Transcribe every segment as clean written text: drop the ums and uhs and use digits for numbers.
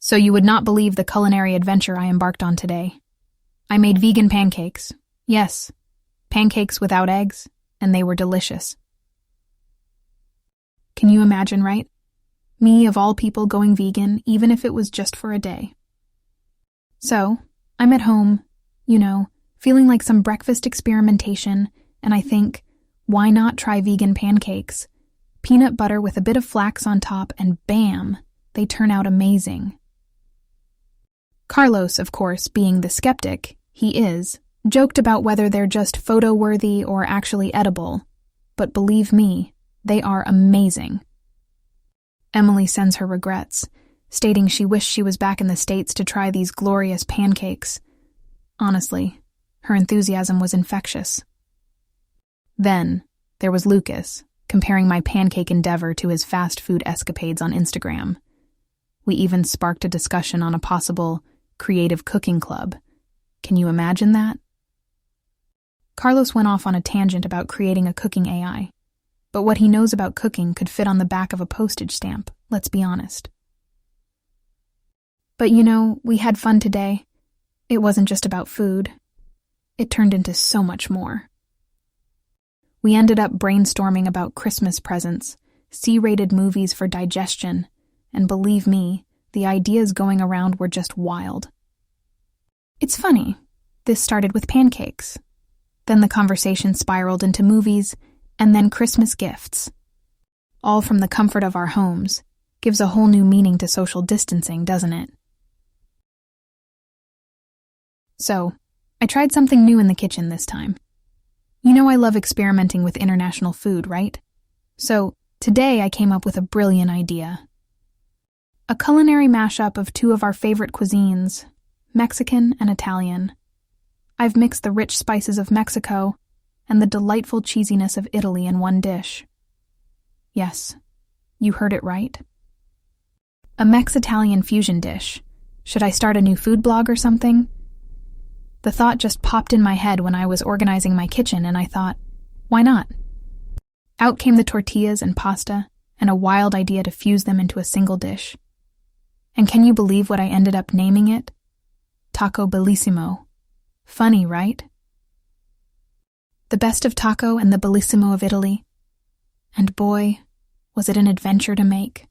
So you would not believe the culinary adventure I embarked on today. I made vegan pancakes. Yes, pancakes without eggs, and they were delicious. Can you imagine, right? Me, of all people, going vegan, even if it was just for a day. So, I'm at home, feeling like some breakfast experimentation, and I think, why not try vegan pancakes? Peanut butter with a bit of flax on top, and bam, they turn out amazing. Carlos, of course, being the skeptic he is, joked about whether they're just photo-worthy or actually edible, but believe me, they are amazing. Emily sends her regrets, stating she wished she was back in the States to try these glorious pancakes. Honestly, her enthusiasm was infectious. Then, there was Lucas, comparing my pancake endeavor to his fast food escapades on Instagram. We even sparked a discussion on a possible creative cooking club. Can you imagine that? Carlos went off on a tangent about creating a cooking AI. But what he knows about cooking could fit on the back of a postage stamp, let's be honest. But we had fun today. It wasn't just about food. It turned into so much more. We ended up brainstorming about Christmas presents, C-rated movies for digestion, and believe me, the ideas going around were just wild. It's funny, this started with pancakes. Then the conversation spiraled into movies, and then Christmas gifts. All from the comfort of our homes. Gives a whole new meaning to social distancing, doesn't it? So, I tried something new in the kitchen this time. I love experimenting with international food, right? So, today I came up with a brilliant idea. A culinary mashup of two of our favorite cuisines, Mexican and Italian. I've mixed the rich spices of Mexico and the delightful cheesiness of Italy in one dish. Yes, you heard it right. A Mex-Italian fusion dish. Should I start a new food blog or something? The thought just popped in my head when I was organizing my kitchen, and I thought, why not? Out came the tortillas and pasta, and a wild idea to fuse them into a single dish. And can you believe what I ended up naming it? Taco Bellissimo. Funny, right? The best of taco and the bellissimo of Italy. And boy, was it an adventure to make.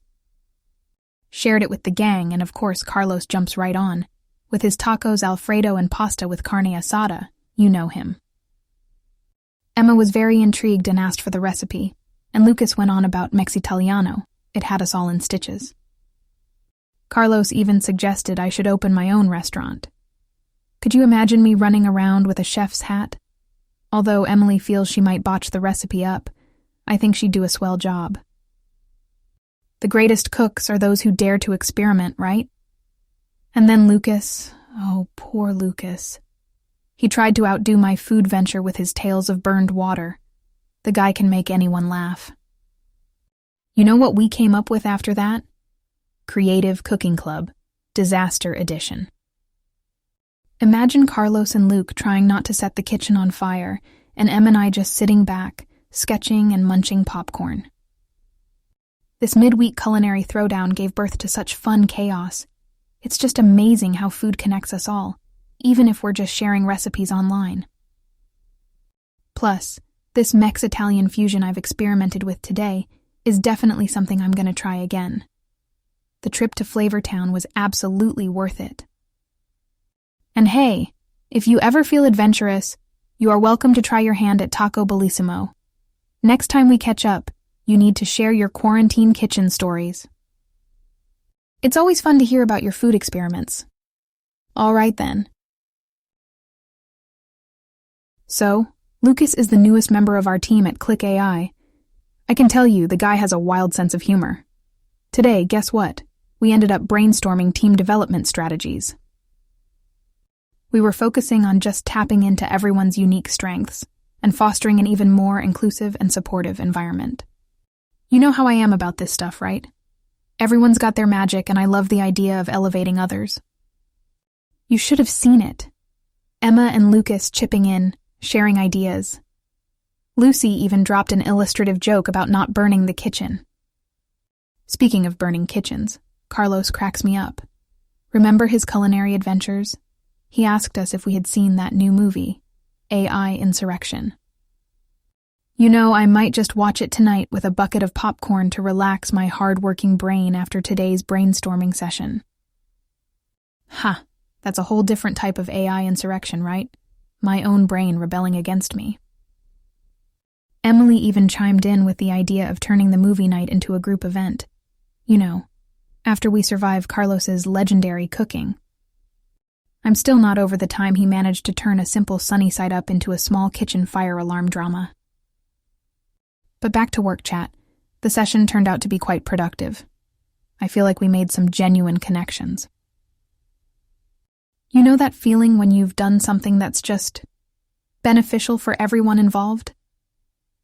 Shared it with the gang, and of course Carlos jumps right on, with his tacos Alfredo and pasta with carne asada, you know him. Emma was very intrigued and asked for the recipe, and Lucas went on about Mexitaliano. It had us all in stitches. Carlos even suggested I should open my own restaurant. Could you imagine me running around with a chef's hat? Although Emily feels she might botch the recipe up, I think she'd do a swell job. The greatest cooks are those who dare to experiment, right? And then Lucas, oh, poor Lucas. He tried to outdo my food venture with his tales of burned water. The guy can make anyone laugh. You know what we came up with after that? Creative Cooking Club, Disaster Edition. Imagine Carlos and Luke trying not to set the kitchen on fire, and Em and I just sitting back, sketching and munching popcorn. This midweek culinary throwdown gave birth to such fun chaos. It's just amazing how food connects us all, even if we're just sharing recipes online. Plus, this Mex-Italian fusion I've experimented with today is definitely something I'm going to try again. The trip to Flavortown was absolutely worth it. And hey, if you ever feel adventurous, you are welcome to try your hand at Taco Bellissimo. Next time we catch up, you need to share your quarantine kitchen stories. It's always fun to hear about your food experiments. All right then. So, Lucas is the newest member of our team at Click AI. I can tell you, the guy has a wild sense of humor. Today, guess what? We ended up brainstorming team development strategies. We were focusing on just tapping into everyone's unique strengths and fostering an even more inclusive and supportive environment. You know how I am about this stuff, right? Everyone's got their magic, and I love the idea of elevating others. You should have seen it. Emma and Lucas chipping in, sharing ideas. Lucy even dropped an illustrative joke about not burning the kitchen. Speaking of burning kitchens, Carlos cracks me up. Remember his culinary adventures? He asked us if we had seen that new movie, AI Insurrection. You know, I might just watch it tonight with a bucket of popcorn to relax my hard-working brain after today's brainstorming session. Ha, that's a whole different type of AI insurrection, right? My own brain rebelling against me. Emily even chimed in with the idea of turning the movie night into a group event. You know, after we survive Carlos's legendary cooking. I'm still not over the time he managed to turn a simple sunny side up into a small kitchen fire alarm drama. But back to work chat. The session turned out to be quite productive. I feel like we made some genuine connections. You know that feeling when you've done something that's just beneficial for everyone involved?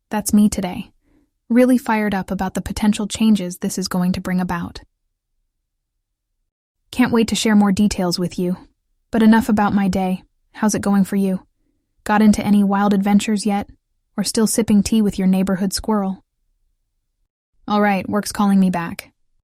That's me today, really fired up about the potential changes this is going to bring about. Can't wait to share more details with you. But enough about my day. How's it going for you? Got into any wild adventures yet? Or still sipping tea with your neighborhood squirrel? All right, work's calling me back.